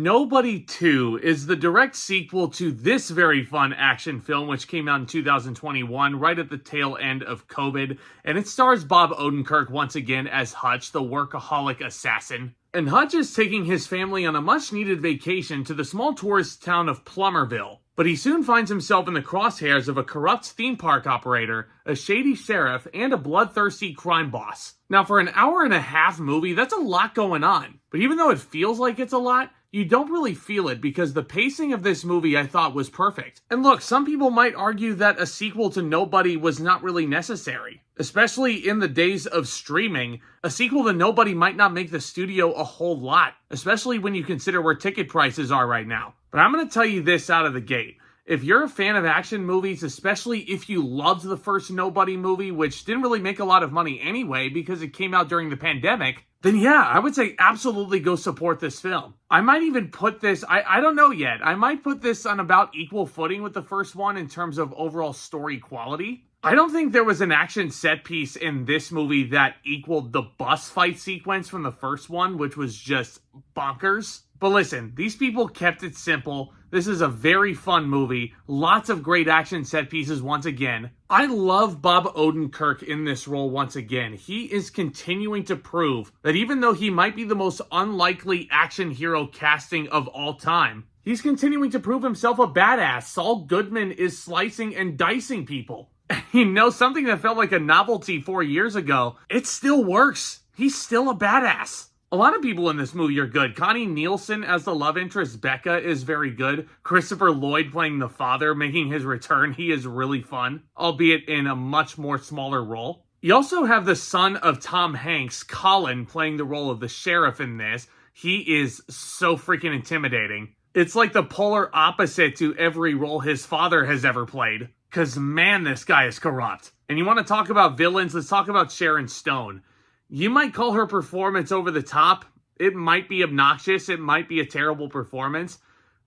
Nobody 2 is the direct sequel to this very fun action film, which came out in 2021, right at the tail end of COVID, and it stars Bob Odenkirk once again as Hutch, the workaholic assassin. And Hutch is taking his family on a much-needed vacation to the small tourist town of Plummerville. But he soon finds himself in the crosshairs of a corrupt theme park operator, a shady sheriff, and a bloodthirsty crime boss. Now, for an hour-and-a-half movie, that's a lot going on. But even though it feels like it's a lot, you don't really feel it because the pacing of this movie I thought was perfect. And look, some people might argue that a sequel to Nobody was not really necessary. Especially in the days of streaming, a sequel to Nobody might not make the studio a whole lot, especially when you consider where ticket prices are right now. But I'm going to tell you this out of the gate. If you're a fan of action movies, especially if you loved the first Nobody movie, which didn't really make a lot of money anyway because it came out during the pandemic, then yeah, I would say absolutely go support this film. I might even put this, I don't know yet, I might put this on about equal footing with the first one in terms of overall story quality. I don't think there was an action set piece in this movie that equaled the bus fight sequence from the first one, which was just bonkers. But listen, these people kept it simple. This is a very fun movie. Lots of great action set pieces once again. I love Bob Odenkirk in this role once again. He is continuing to prove that even though he might be the most unlikely action hero casting of all time, he's continuing to prove himself a badass. Saul Goodman is slicing and dicing people. You know, something that felt like a novelty 4 years ago, it still works. He's still a badass. A lot of people in this movie are good. Connie Nielsen as the love interest, Becca, is very good. Christopher Lloyd playing the father, making his return. He is really fun, albeit in a much more smaller role. You also have the son of Tom Hanks, Colin, playing the role of the sheriff in this. He is so freaking intimidating. It's like the polar opposite to every role his father has ever played. Because, man, this guy is corrupt. And you want to talk about villains? Let's talk about Sharon Stone. You might call her performance over the top. It might be obnoxious. It might be a terrible performance.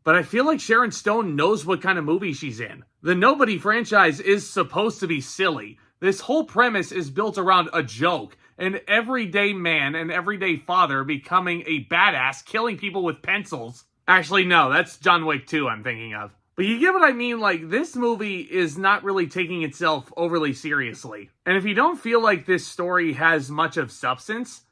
But I feel like Sharon Stone knows what kind of movie she's in. The Nobody franchise is supposed to be silly. This whole premise is built around a joke. An everyday man, an everyday father becoming a badass, killing people with pencils. Actually, no, that's John Wick 2 I'm thinking of. But you get what I mean, like, this movie is not really taking itself overly seriously. And if you don't feel like this story has much of substance,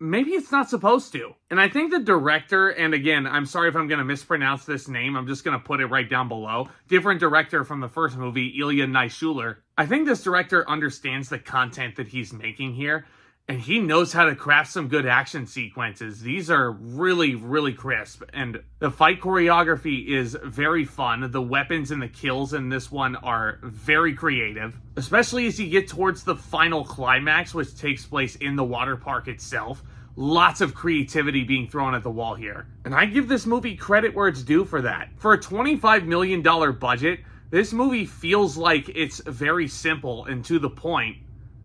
maybe it's not supposed to. And I think the director, and again, I'm sorry if I'm going to mispronounce this name, I'm just going to put it right down below. Different director from the first movie, Ilya Naishuller. I think this director understands the content that he's making here. And he knows how to craft some good action sequences. These are really, really crisp. And the fight choreography is very fun. The weapons and the kills in this one are very creative. Especially as you get towards the final climax, which takes place in the water park itself. Lots of creativity being thrown at the wall here. And I give this movie credit where it's due for that. For a $25 million budget, this movie feels like it's very simple and to the point.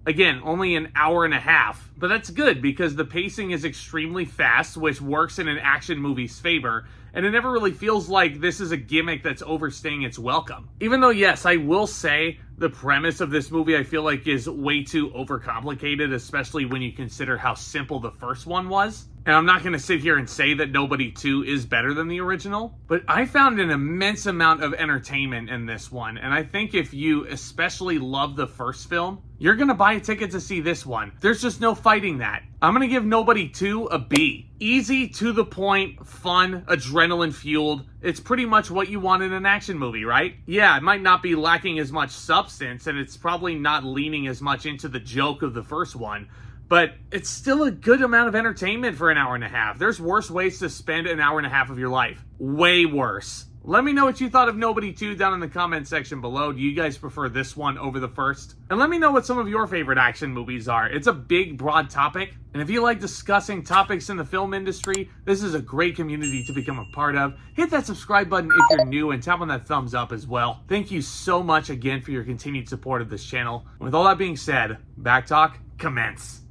Again, only an hour and a half, but that's good because the pacing is extremely fast, which works in an action movie's favor, and it never really feels like this is a gimmick that's overstaying its welcome. Even though, yes, I will say the premise of this movie I feel like is way too overcomplicated, especially when you consider how simple the first one was. And I'm not going to sit here and say that Nobody 2 is better than the original, but I found an immense amount of entertainment in this one, and I think if you especially love the first film, you're going to buy a ticket to see this one. There's just no fighting that. I'm going to give Nobody 2 a B. Easy, to the point, fun, adrenaline-fueled. It's pretty much what you want in an action movie, right? Yeah, it might not be lacking as much substance, and it's probably not leaning as much into the joke of the first one, but it's still a good amount of entertainment for an hour and a half. There's worse ways to spend an hour and a half of your life. Way worse. Let me know what you thought of Nobody 2 down in the comment section below. Do you guys prefer this one over the first? And let me know what some of your favorite action movies are. It's a big, broad topic. And if you like discussing topics in the film industry, this is a great community to become a part of. Hit that subscribe button if you're new and tap on that thumbs up as well. Thank you so much again for your continued support of this channel. With all that being said, Back Talk, commence.